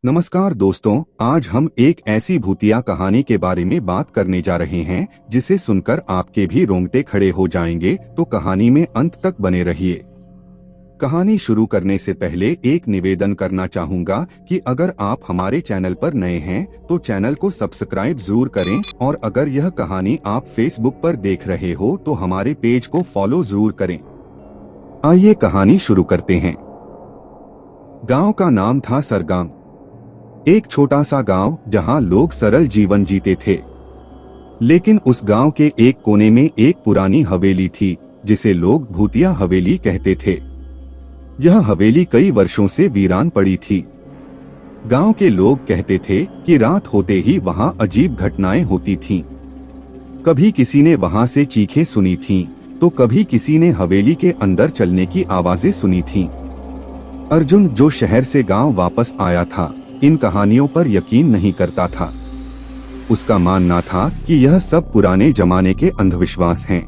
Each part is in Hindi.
नमस्कार दोस्तों, आज हम एक ऐसी भूतिया कहानी के बारे में बात करने जा रहे हैं जिसे सुनकर आपके भी रोंगटे खड़े हो जाएंगे। तो कहानी में अंत तक बने रहिए। कहानी शुरू करने से पहले एक निवेदन करना चाहूंगा कि अगर आप हमारे चैनल पर नए हैं तो चैनल को सब्सक्राइब जरूर करें, और अगर यह कहानी आप फेसबुक पर देख रहे हो तो हमारे पेज को फॉलो जरूर करें। आइए कहानी शुरू करते हैं। गांव का नाम था सरगाम, एक छोटा सा गांव जहां लोग सरल जीवन जीते थे। लेकिन उस गांव के एक कोने में एक पुरानी हवेली थी जिसे लोग भूतिया हवेली कहते थे। यह हवेली कई वर्षों से वीरान पड़ी थी। गांव के लोग कहते थे कि रात होते ही वहां अजीब घटनाएं होती थीं। कभी किसी ने वहां से चीखें सुनी थीं, तो कभी किसी ने हवेली के अंदर चलने की आवाजें सुनी थीं। अर्जुन, जो शहर से गांव वापस आया था, इन कहानियों पर यकीन नहीं करता था। उसका मानना था कि यह सब पुराने जमाने के अंधविश्वास हैं।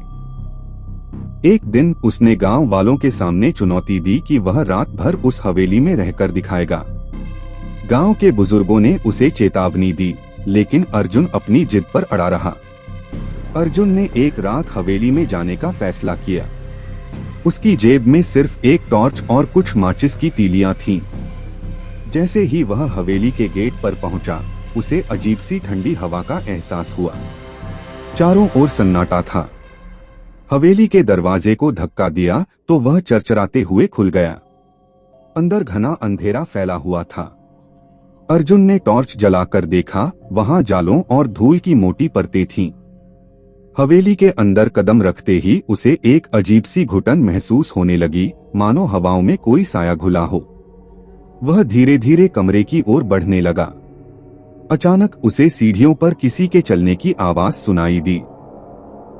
एक दिन उसने गांव वालों के सामने चुनौती दी कि वह रात भर उस हवेली में रहकर दिखाएगा। गांव के बुजुर्गों ने उसे चेतावनी दी, लेकिन अर्जुन अपनी जिद पर अड़ा रहा। अर्जुन ने एक रात हवेली में जाने का फैसला किया। उसकी जेब में सिर्फ एक टॉर्च और कुछ माचिस की तीलियां थीं। जैसे ही वह हवेली के गेट पर पहुंचा, उसे अजीब सी ठंडी हवा का एहसास हुआ। चारों ओर सन्नाटा था। हवेली के दरवाजे को धक्का दिया तो वह चरचराते हुए खुल गया। अंदर घना अंधेरा फैला हुआ था। अर्जुन ने टॉर्च जलाकर देखा, वहां जालों और धूल की मोटी परतें थीं। हवेली के अंदर कदम रखते ही उसे एक अजीब सी घुटन महसूस होने लगी, मानो हवाओं में कोई साया घुला हो। वह धीरे धीरे कमरे की ओर बढ़ने लगा। अचानक उसे सीढ़ियों पर किसी के चलने की आवाज सुनाई दी।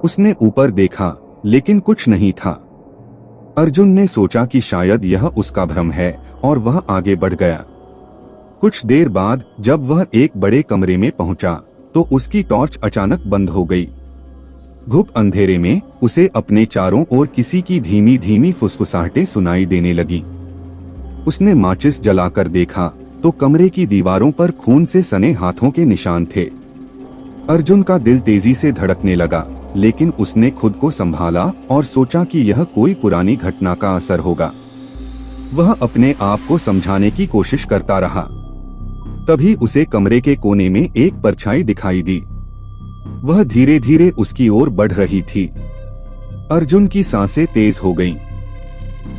उसने ऊपर देखा, लेकिन कुछ नहीं था। अर्जुन ने सोचा कि शायद यह उसका भ्रम है, और वह आगे बढ़ गया। कुछ देर बाद जब वह एक बड़े कमरे में पहुंचा, तो उसकी टॉर्च अचानक बंद हो गई। घुप अंधेरे में उसे अपने चारों ओर किसी की धीमी धीमी फुसफुसाहटें सुनाई देने लगी। उसने माचिस जलाकर देखा तो कमरे की दीवारों पर खून से सने हाथों के निशान थे। अर्जुन का दिल तेजी से धड़कने लगा, लेकिन उसने खुद को संभाला और सोचा कि यह कोई पुरानी घटना का असर होगा। वह अपने आप को समझाने की कोशिश करता रहा। तभी उसे कमरे के कोने में एक परछाई दिखाई दी। वह धीरे धीरे उसकी ओर बढ़ रही थी। अर्जुन की सांसें तेज हो गईं।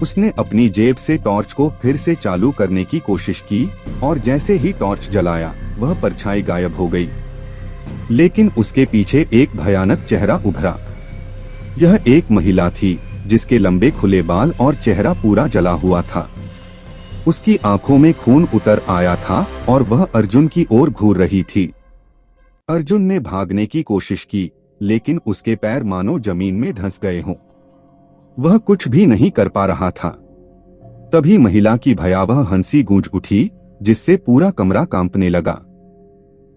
उसने अपनी जेब से टॉर्च को फिर से चालू करने की कोशिश की, और जैसे ही टॉर्च जलाया, वह परछाई गायब हो गई। लेकिन उसके पीछे एक भयानक चेहरा उभरा। यह एक महिला थी जिसके लंबे खुले बाल और चेहरा पूरा जला हुआ था। उसकी आंखों में खून उतर आया था और वह अर्जुन की ओर घूर रही थी। अर्जुन ने भागने की कोशिश की, लेकिन उसके पैर मानो जमीन में धंस गए हों। वह कुछ भी नहीं कर पा रहा था। तभी महिला की भयावह हंसी गूंज उठी, जिससे पूरा कमरा कांपने लगा।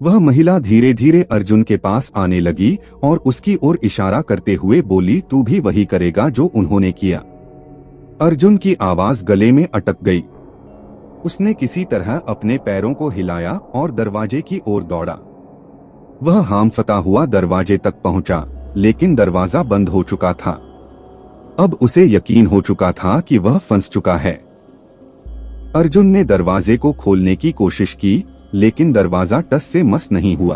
वह महिला धीरे धीरे अर्जुन के पास आने लगी और उसकी ओर इशारा करते हुए बोली, तू भी वही करेगा जो उन्होंने किया। अर्जुन की आवाज गले में अटक गई। उसने किसी तरह अपने पैरों को हिलाया और दरवाजे की ओर दौड़ा। वह हांफता हुआ दरवाजे तक पहुंचा, लेकिन दरवाजा बंद हो चुका था। अब उसे यकीन हो चुका था कि वह फंस चुका है। अर्जुन ने दरवाजे को खोलने की कोशिश की, लेकिन दरवाजा टस से मस नहीं हुआ।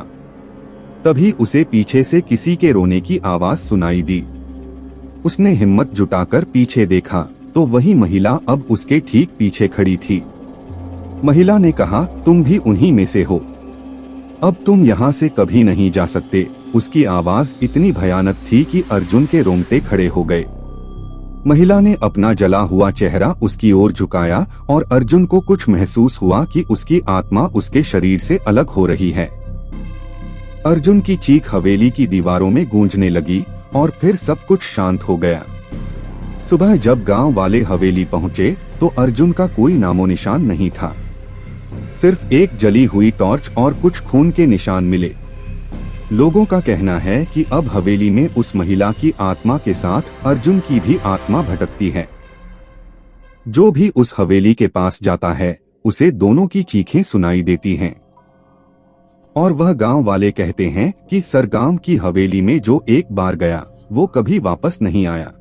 तभी उसे पीछे से किसी के रोने की आवाज सुनाई दी। उसने हिम्मत जुटाकर पीछे देखा तो वही महिला अब उसके ठीक पीछे खड़ी थी। महिला ने कहा, तुम भी उन्हीं में से हो। अब तुम यहाँ से कभी नहीं जा सकते। उसकी आवाज इतनी भयानक थी कि अर्जुन के रोंगटे खड़े हो गए। महिला ने अपना जला हुआ चेहरा उसकी ओर झुकाया और अर्जुन को कुछ महसूस हुआ कि उसकी आत्मा उसके शरीर से अलग हो रही है। अर्जुन की चीख हवेली की दीवारों में गूंजने लगी और फिर सब कुछ शांत हो गया। सुबह जब गांव वाले हवेली पहुंचे तो अर्जुन का कोई नामो निशान नहीं था। सिर्फ एक जली हुई टॉर्च और कुछ खून के निशान मिले। लोगों का कहना है कि अब हवेली में उस महिला की आत्मा के साथ अर्जुन की भी आत्मा भटकती है। जो भी उस हवेली के पास जाता है उसे दोनों की चीखें सुनाई देती हैं और वह गांव वाले कहते हैं कि सरगाम की हवेली में जो एक बार गया वो कभी वापस नहीं आया।